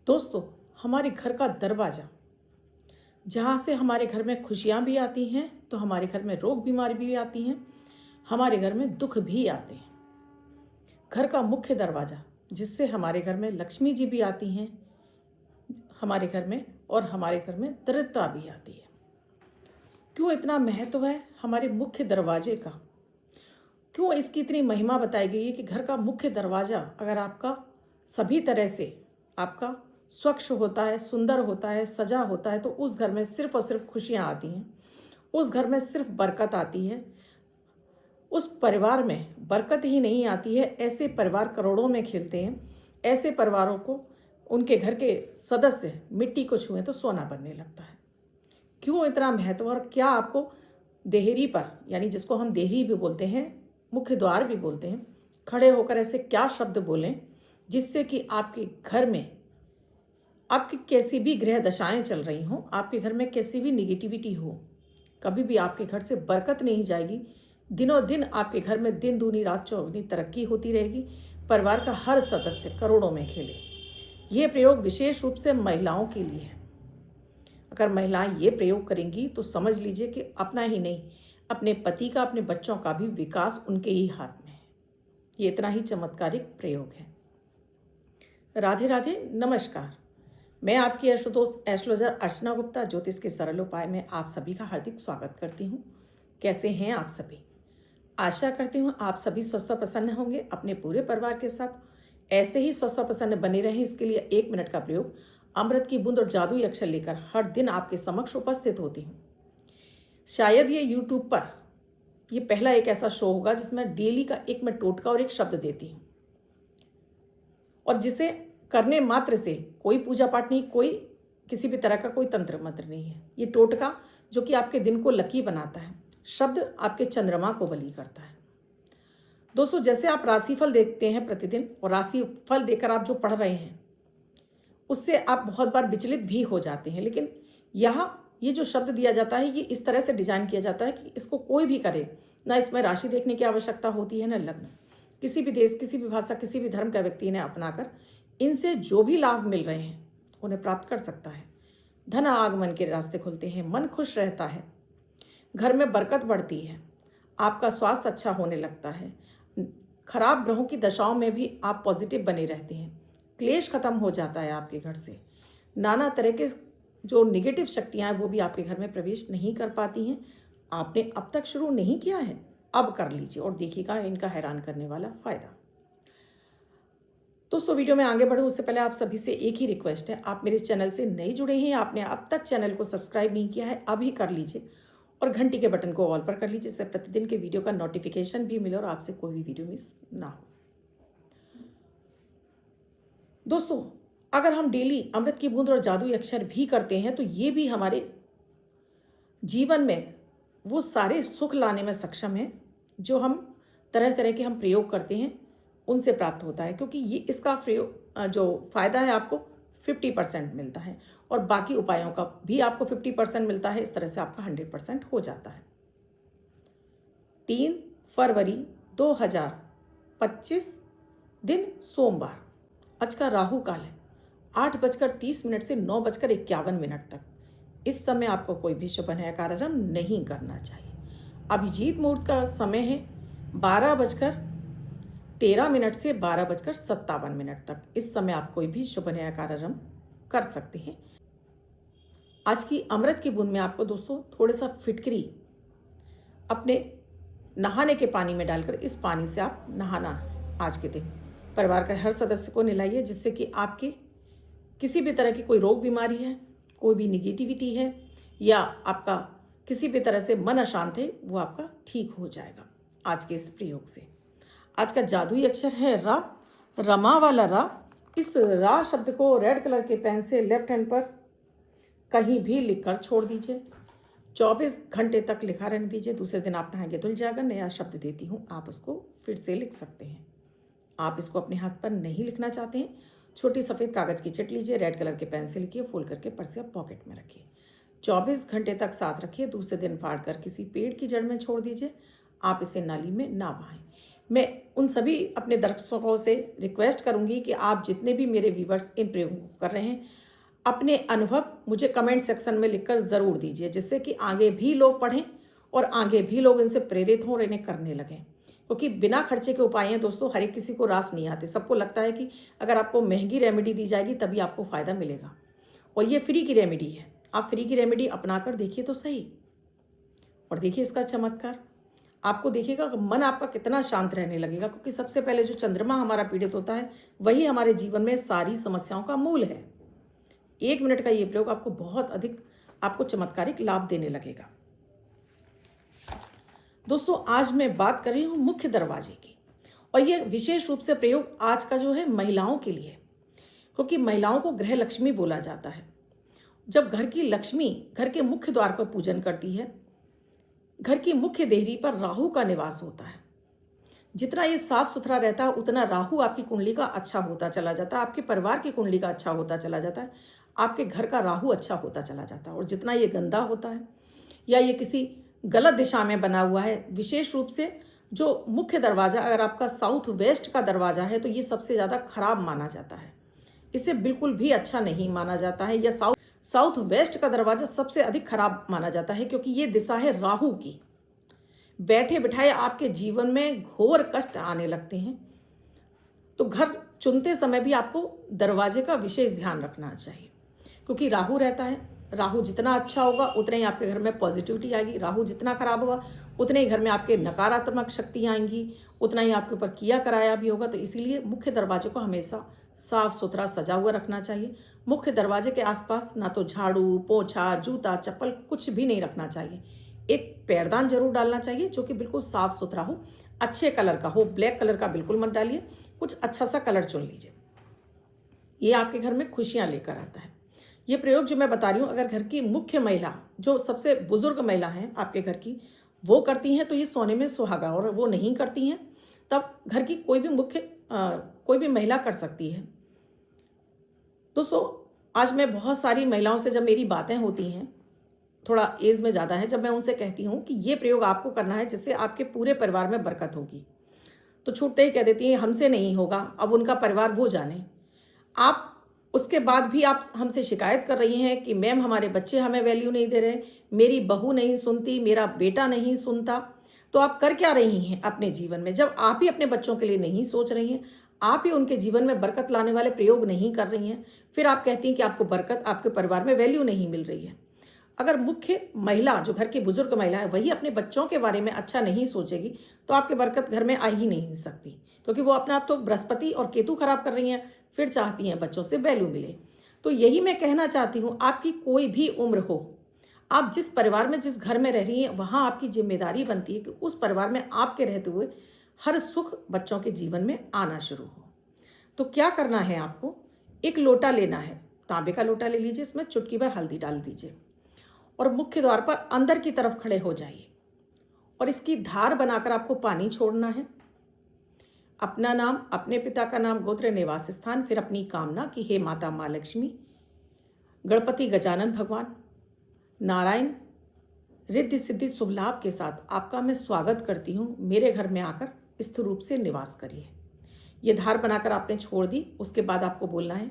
दोस्तों, हमारे घर का दरवाज़ा जहाँ से हमारे घर में खुशियाँ भी आती हैं तो हमारे घर में रोग बीमारी भी आती हैं, हमारे घर में दुख भी आते हैं। घर का मुख्य दरवाज़ा जिससे हमारे घर में लक्ष्मी जी भी आती हैं हमारे घर में, और हमारे घर में दरिद्रता भी आती है। क्यों इतना महत्व है हमारे मुख्य दरवाजे का? क्यों इसकी इतनी महिमा बताई गई है कि घर का मुख्य दरवाज़ा अगर आपका सभी तरह से आपका स्वच्छ होता है, सुंदर होता है, सजा होता है, तो उस घर में सिर्फ और सिर्फ खुशियाँ आती हैं, उस घर में सिर्फ बरकत आती है। उस परिवार में बरकत ही नहीं आती है, ऐसे परिवार करोड़ों में खिलते हैं। ऐसे परिवारों को उनके घर के सदस्य मिट्टी को छुएं तो सोना बनने लगता है। क्यों इतना महत्व? और क्या आपको देहरी पर, यानी जिसको हम देहरी भी बोलते हैं, मुख्य द्वार भी बोलते हैं, खड़े होकर ऐसे क्या शब्द बोलें जिससे कि आपके घर में आपकी कैसी भी ग्रह दशाएं चल रही हों, आपके घर में कैसी भी निगेटिविटी हो, कभी भी आपके घर से बरकत नहीं जाएगी। दिनों दिन आपके घर में दिन दूनी रात चौगुनी तरक्की होती रहेगी। परिवार का हर सदस्य करोड़ों में खेले। ये प्रयोग विशेष रूप से महिलाओं के लिए है। अगर महिलाएं ये प्रयोग करेंगी तो समझ लीजिए कि अपना ही नहीं, अपने पति का, अपने बच्चों का भी विकास उनके ही हाथ में है। ये इतना ही चमत्कारिक प्रयोग है। राधे राधे, नमस्कार। मैं आपकी एस्ट्रोदोस्त एस्ट्रोलॉजर अर्चना गुप्ता ज्योतिष के सरल उपाय में आप सभी का हार्दिक स्वागत करती हूँ। कैसे हैं आप सभी? आशा करती हूँ आप सभी स्वस्थ और प्रसन्न होंगे। अपने पूरे परिवार के साथ ऐसे ही स्वस्थ और प्रसन्न बने रहें, इसके लिए 1 मिनट का प्रयोग अमृत की बूंद और जादुई अक्षर लेकर हर दिन आपके समक्ष उपस्थित होती हूँ। शायद ये यूट्यूब पर ये पहला एक ऐसा शो होगा जिसमें डेली का एक मैं टोटका और एक शब्द देती हूँ, और जिसे करने मात्र से कोई पूजा पाठ नहीं, कोई किसी भी तरह का कोई तंत्र मंत्र नहीं है। ये टोटका जो कि आपके दिन को लकी बनाता है, शब्द आपके चंद्रमा को बली करता है। दोस्तों, जैसे आप राशिफल देखते हैं प्रतिदिन, और राशिफल देखकर आप जो पढ़ रहे हैं उससे आप बहुत बार विचलित भी हो जाते हैं, लेकिन यहाँ ये जो शब्द दिया जाता है ये इस तरह से डिजाइन किया जाता है कि इसको कोई भी करे, ना इसमें राशि देखने की आवश्यकता होती है, ना लग्न। किसी भी देश, किसी भी भाषा, किसी भी धर्म का व्यक्ति इन्हें अपनाकर इनसे जो भी लाभ मिल रहे हैं उन्हें प्राप्त कर सकता है। धन आगमन के रास्ते खुलते हैं, मन खुश रहता है, घर में बरकत बढ़ती है, आपका स्वास्थ्य अच्छा होने लगता है, खराब ग्रहों की दशाओं में भी आप पॉजिटिव बने रहते हैं, क्लेश खत्म हो जाता है आपके घर से, नाना तरह के जो निगेटिव शक्तियां हैं वो भी आपके घर में प्रवेश नहीं कर पाती हैं। आपने अब तक शुरू नहीं किया है, अब कर लीजिए और देखिएगा इनका हैरान करने वाला फायदा। दोस्तों, वीडियो में आगे बढ़ूं उससे पहले आप सभी से एक ही रिक्वेस्ट है, आप मेरे चैनल से नए जुड़े हैं, आपने अब तक चैनल को सब्सक्राइब नहीं किया है, अभी कर लीजिए और घंटी के बटन को ऑल पर कर लीजिए, जिससे प्रतिदिन के वीडियो का नोटिफिकेशन भी मिले और आपसे कोई भी वीडियो मिस ना हो। दोस्तों, अगर हम डेली अमृत की बूंद और जादुई अक्षर भी करते हैं तो ये भी हमारे जीवन में वो सारे सुख लाने में सक्षम है जो हम तरह तरह के हम प्रयोग करते हैं उनसे प्राप्त होता है, क्योंकि ये इसका प्रयोग जो फायदा है आपको 50% मिलता है और बाकी उपायों का भी आपको 50% मिलता है। इस तरह से आपका 100% हो जाता है। 3 फरवरी 2025 दिन सोमवार। आज का राहु काल है 8:30 से 9:51 तक। इस समय आपको कोई भी शुभ कार्यक्रम नहीं करना चाहिए। अभिजीत मुहूर्त का समय है 12:13 से 12:57 तक। इस समय आप कोई भी शुभ कार्यक्रम कर सकते हैं। आज की अमृत की बूंद में आपको दोस्तों थोड़ा सा फिटकरी अपने नहाने के पानी में डालकर इस पानी से आप नहाना आज के दिन परिवार का हर सदस्य को नहलाइए, जिससे कि आपके किसी भी तरह की कोई रोग बीमारी है, कोई भी निगेटिविटी है, या आपका किसी भी तरह से मन अशांत है, वो आपका ठीक हो जाएगा आज के इस प्रयोग से। आज का जादुई अक्षर है रा, रमा वाला रा। इस रा शब्द को रेड कलर के पेन से लेफ्ट हैंड पर कहीं भी लिखकर छोड़ दीजिए। 24 घंटे तक लिखा रहने दीजिए। दूसरे दिन आप नहाएंगे धुल जाएगा। नया शब्द देती हूँ, आप उसको फिर से लिख सकते हैं। आप इसको अपने हाथ पर नहीं लिखना चाहते हैं, छोटी सफ़ेद कागज़ की चिट लीजिए, रेड कलर के पेन से लिखिए, फोल्ड करके पर्स या पॉकेट में रखिए। 24 घंटे तक साथ रखिए। दूसरे दिन फाड़ कर किसी पेड़ की जड़ में छोड़ दीजिए। आप इसे नाली में ना बहाएं। मैं उन सभी अपने दर्शकों से रिक्वेस्ट करूंगी कि आप जितने भी मेरे व्यूवर्स इन प्रयोगों को कर रहे हैं, अपने अनुभव मुझे कमेंट सेक्शन में लिखकर ज़रूर दीजिए, जिससे कि आगे भी लोग पढ़ें और आगे भी लोग इनसे प्रेरित हों और इन्हें करने लगें। क्योंकि बिना खर्चे के उपाय हैं दोस्तों, हर एक किसी को रास नहीं आते। सबको लगता है कि अगर आपको महंगी रेमेडी दी जाएगी तभी आपको फ़ायदा मिलेगा, और ये फ्री की रेमेडी है। आप फ्री की रेमेडी अपना कर देखिए तो सही, और देखिए इसका चमत्कार। आपको देखिएगा मन आपका कितना शांत रहने लगेगा, क्योंकि सबसे पहले जो चंद्रमा हमारा पीड़ित होता है वही हमारे जीवन में सारी समस्याओं का मूल है। 1 मिनट का ये प्रयोग आपको बहुत अधिक आपको चमत्कारिक लाभ देने लगेगा। दोस्तों, आज मैं बात कर रही हूँ मुख्य दरवाजे की, और ये विशेष रूप से प्रयोग आज का जो है महिलाओं के लिए, क्योंकि महिलाओं को गृह लक्ष्मी बोला जाता है। जब घर की लक्ष्मी घर के मुख्य द्वार पर पूजन करती है, घर की मुख्य देहरी पर राहु का निवास होता है। जितना ये साफ सुथरा रहता है उतना राहु आपकी कुंडली का अच्छा होता चला जाता है, आपके परिवार की कुंडली का अच्छा होता चला जाता है, आपके घर का राहु अच्छा होता चला जाता है। और जितना ये गंदा होता है या ये किसी गलत दिशा में बना हुआ है, विशेष रूप से जो मुख्य दरवाज़ा अगर आपका साउथ वेस्ट का दरवाज़ा है तो ये सबसे ज़्यादा खराब माना जाता है, इसे बिल्कुल भी अच्छा नहीं माना जाता है। या साउथ वेस्ट का दरवाज़ा सबसे अधिक खराब माना जाता है, क्योंकि ये दिशा है राहु की। बैठे बिठाए आपके जीवन में घोर कष्ट आने लगते हैं। तो घर चुनते समय भी आपको दरवाजे का विशेष ध्यान रखना चाहिए, क्योंकि राहु रहता है। राहु जितना अच्छा होगा उतने ही आपके घर में पॉजिटिविटी आएगी, राहु जितना खराब होगा उतने ही घर में आपके नकारात्मक शक्ति आएंगी, उतना ही आपके ऊपर किया कराया भी होगा। तो इसीलिए मुख्य दरवाजे को हमेशा साफ सुथरा सजा हुआ रखना चाहिए। मुख्य दरवाजे के आसपास ना तो झाड़ू, पोछा, जूता, चप्पल कुछ भी नहीं रखना चाहिए। एक पैरदान जरूर डालना चाहिए जो कि बिल्कुल साफ सुथरा हो, अच्छे कलर का हो। ब्लैक कलर का बिल्कुल मत डालिए, कुछ अच्छा सा कलर चुन लीजिए। ये आपके घर में खुशियां लेकर आता है। ये प्रयोग जो मैं बता रही हूँ, अगर घर की मुख्य महिला, जो सबसे बुजुर्ग महिला हैं आपके घर की, वो करती हैं तो ये सोने में सुहागा, और वो नहीं करती हैं तब घर की कोई भी महिला कर सकती है। दोस्तों, आज मैं बहुत सारी महिलाओं से जब मेरी बातें होती हैं, थोड़ा एज में ज़्यादा है, जब मैं उनसे कहती हूँ कि ये प्रयोग आपको करना है जिससे आपके पूरे परिवार में बरकत होगी, तो छूटते ही कह देती हैं हमसे नहीं होगा, अब उनका परिवार वो जाने। आप उसके बाद भी आप हमसे शिकायत कर रही हैं कि मैम हमारे बच्चे हमें वैल्यू नहीं दे रहे, मेरी बहू नहीं सुनती, मेरा बेटा नहीं सुनता। तो आप कर क्या रही हैं अपने जीवन में, जब आप ही अपने बच्चों के लिए नहीं सोच रही हैं, आप ही उनके जीवन में बरकत लाने वाले प्रयोग नहीं कर रही हैं, फिर आप कहती हैं कि आपको बरकत, आपके परिवार में वैल्यू नहीं मिल रही है। अगर मुख्य महिला, जो घर की बुजुर्ग महिला है, वही अपने बच्चों के बारे में अच्छा नहीं सोचेगी तो आपकी बरकत घर में आ ही नहीं सकती, क्योंकि वो अपने आप तो बृहस्पति और केतु खराब कर रही हैं, फिर चाहती हैं बच्चों से वैल्यू मिले। तो यही मैं कहना चाहती हूँ, आपकी कोई भी उम्र हो, आप जिस परिवार में, जिस घर में रह रही हैं, वहाँ आपकी जिम्मेदारी बनती है कि उस परिवार में आपके रहते हुए हर सुख बच्चों के जीवन में आना शुरू हो। तो क्या करना है आपको, एक लोटा लेना है, तांबे का लोटा ले लीजिए, इसमें चुटकी भर हल्दी डाल दीजिए और मुख्य द्वार पर अंदर की तरफ खड़े हो जाइए, और इसकी धार बनाकर आपको पानी छोड़ना है। अपना नाम, अपने पिता का नाम, गोत्र, निवास स्थान, फिर अपनी कामना कि हे माता माँ लक्ष्मी, गणपति गजानन भगवान, नारायण, रिद्धि सिद्धि शुभ लाभ के साथ आपका मैं स्वागत करती हूँ, मेरे घर में आकर स्थिर रूप से निवास करिए। ये धार बनाकर आपने छोड़ दी। उसके बाद आपको बोलना है,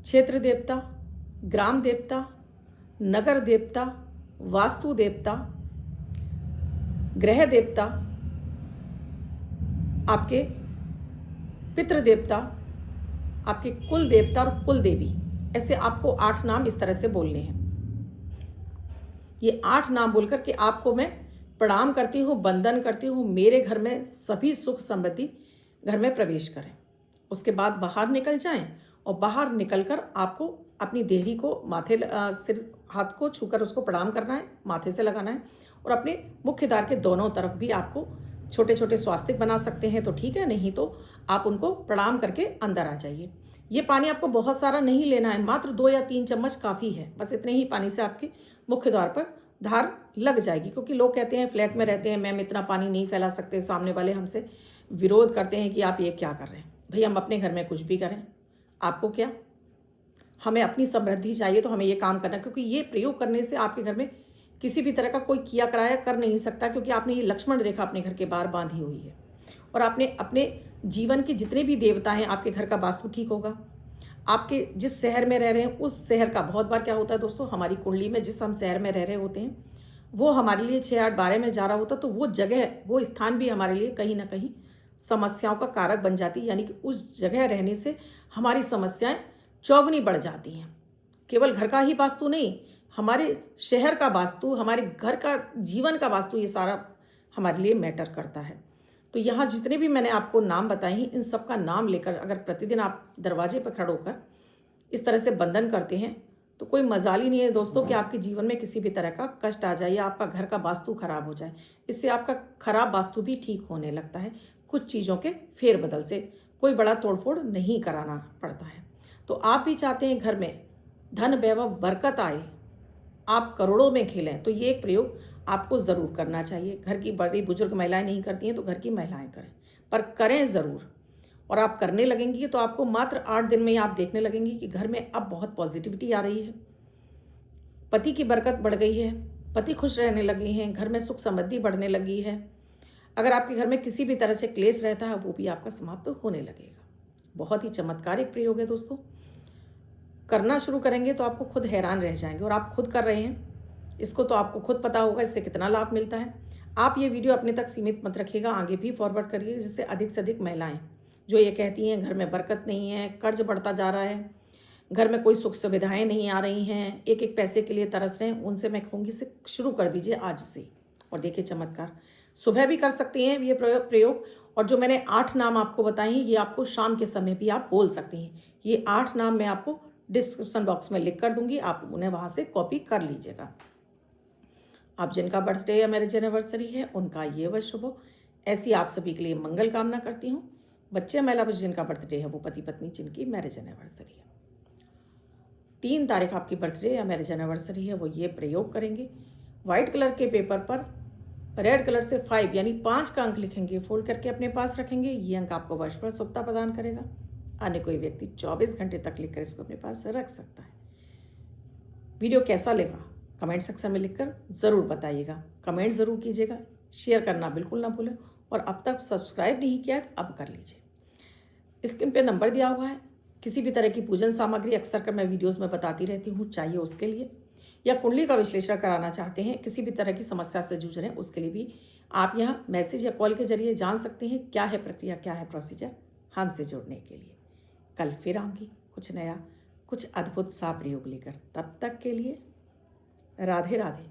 क्षेत्र देवता, ग्राम देवता, नगर देवता, वास्तु देवता, ग्रह देवता, आपके पितृ देवता, आपके कुल देवता और कुल देवी, ऐसे आपको 8 नाम इस तरह से बोलने हैं। ये 8 नाम बोलकर के आपको मैं प्रणाम करती हूँ, वंदन करती हूँ, मेरे घर में सभी सुख समृद्धि घर में प्रवेश करें। उसके बाद बाहर निकल जाएं, और बाहर निकलकर आपको अपनी देहरी को माथे, सिर, हाथ को छूकर उसको प्रणाम करना है, माथे से लगाना है, और अपने मुख्य द्वार के दोनों तरफ भी आपको छोटे छोटे स्वास्तिक बना सकते हैं तो ठीक है, नहीं तो आप उनको प्रणाम करके अंदर आ जाइए। ये पानी आपको बहुत सारा नहीं लेना है, मात्र 2 या 3 चम्मच काफ़ी है। बस इतने ही पानी से आपके मुख्य द्वार पर धार लग जाएगी, क्योंकि लोग कहते हैं फ्लैट में रहते हैं मैम इतना पानी नहीं फैला सकते, सामने वाले हमसे विरोध करते हैं कि आप ये क्या कर रहे हैं। भाई, हम अपने घर में कुछ भी करें, आपको क्या, हमें अपनी समृद्धि चाहिए तो हमें ये काम करना, क्योंकि ये प्रयोग करने से आपके घर में किसी भी तरह का कोई किया कराया कर नहीं सकता, क्योंकि आपने ये लक्ष्मण रेखा अपने घर के बाहर बांधी हुई है। और आपने अपने जीवन के जितने भी देवता हैं, आपके घर का वास्तु ठीक होगा। आपके जिस शहर में रह रहे हैं उस शहर का, बहुत बार क्या होता है दोस्तों, हमारी कुंडली में जिस हम शहर में रह रहे होते हैं वो हमारे लिए 6, 8, 12 में जा रहा होता, तो वो जगह, वो स्थान भी हमारे लिए कहीं ना कहीं समस्याओं का कारक बन जाती है। यानी कि उस जगह रहने से हमारी समस्याएं चौगुनी बढ़ जाती हैं। केवल घर का ही वास्तु नहीं, हमारे शहर का वास्तु, हमारे घर का जीवन का वास्तु, ये सारा हमारे लिए मैटर करता है। तो यहाँ जितने भी मैंने आपको नाम बताए हैं, इन सब का नाम लेकर अगर प्रतिदिन आप दरवाजे पर खड़े होकर इस तरह से बंधन करते हैं तो कोई मजाल ही नहीं है दोस्तों कि आपके जीवन में किसी भी तरह का कष्ट आ जाए या आपका घर का वास्तु खराब हो जाए। इससे आपका खराब वास्तु भी ठीक होने लगता है। कुछ चीज़ों के फेरबदल से कोई बड़ा तोड़फोड़ नहीं कराना पड़ता है। तो आप भी चाहते हैं घर में धन वैभव बरकत आए, आप करोड़ों में खेलें, तो ये एक प्रयोग आपको ज़रूर करना चाहिए। घर की बड़ी बुजुर्ग महिलाएं नहीं करती हैं तो घर की महिलाएं करें, पर करें ज़रूर। और आप करने लगेंगी तो आपको मात्र 8 दिन में ही आप देखने लगेंगी कि घर में अब बहुत पॉजिटिविटी आ रही है, पति की बरकत बढ़ गई है, पति खुश रहने लगे हैं, घर में सुख समृद्धि बढ़ने लगी है। अगर आपके घर में किसी भी तरह से क्लेश रहता है वो भी आपका समाप्त होने लगेगा। बहुत ही चमत्कारिक प्रयोग है दोस्तों। करना शुरू करेंगे तो आपको खुद हैरान रह जाएंगे। और आप खुद कर रहे हैं इसको तो आपको खुद पता होगा इससे कितना लाभ मिलता है। आप ये वीडियो अपने तक सीमित मत रखिएगा, आगे भी फॉरवर्ड करिए, जिससे अधिक से अधिक महिलाएं जो ये कहती हैं घर में बरकत नहीं है, कर्ज बढ़ता जा रहा है, घर में कोई सुख सुविधाएं नहीं आ रही हैं, एक एक पैसे के लिए तरस रहे हैं, उनसे मैं कहूँगी इसे शुरू कर दीजिए आज से और देखिए चमत्कार। सुबह भी कर सकती हैं ये प्रयोग। और जो मैंने 8 नाम आपको बताए हैं ये आपको शाम के समय भी आप बोल सकती हैं। ये 8 नाम मैं आपको डिस्क्रिप्शन बॉक्स में लिख कर दूंगी, आप उन्हें वहाँ से कॉपी कर लीजिएगा। आप जिनका बर्थडे या मैरिज एनिवर्सरी है उनका ये वर्ष शुभ हो, ऐसी आप सभी के लिए मंगल कामना करती हूँ। बच्चे महिला पुरुष जिनका बर्थडे है वो पति पत्नी जिनकी मैरिज एनिवर्सरी है, 3 तारीख आपकी बर्थडे या मैरिज एनिवर्सरी है, वो ये प्रयोग करेंगे। वाइट कलर के पेपर पर रेड कलर से 5 यानी 5 का अंक लिखेंगे, फोल्ड करके अपने पास रखेंगे। ये अंक आपको वर्ष भर शुभता प्रदान करेगा। अन्य कोई व्यक्ति 24 घंटे तक लिखकर इसको अपने पास रख सकता है। वीडियो कैसा लगा कमेंट सेक्शन में लिखकर ज़रूर बताइएगा, कमेंट ज़रूर कीजिएगा, शेयर करना बिल्कुल ना भूलें। और अब तक सब्सक्राइब नहीं किया है अब कर लीजिए। स्क्रीन पे नंबर दिया हुआ है। किसी भी तरह की पूजन सामग्री अक्सर कर मैं वीडियोस में बताती रहती हूँ, चाहिए उसके लिए, या कुंडली का विश्लेषण कराना चाहते हैं, किसी भी तरह की समस्या से जूझ रहे हैं, उसके लिए भी आप यहाँ मैसेज या कॉल के जरिए जान सकते हैं क्या है प्रक्रिया, क्या है प्रोसीजर हमसे जुड़ने के लिए। कल फिर आऊँगी कुछ नया, कुछ अद्भुत सा प्रयोग लेकर। तब तक के लिए राधे राधे।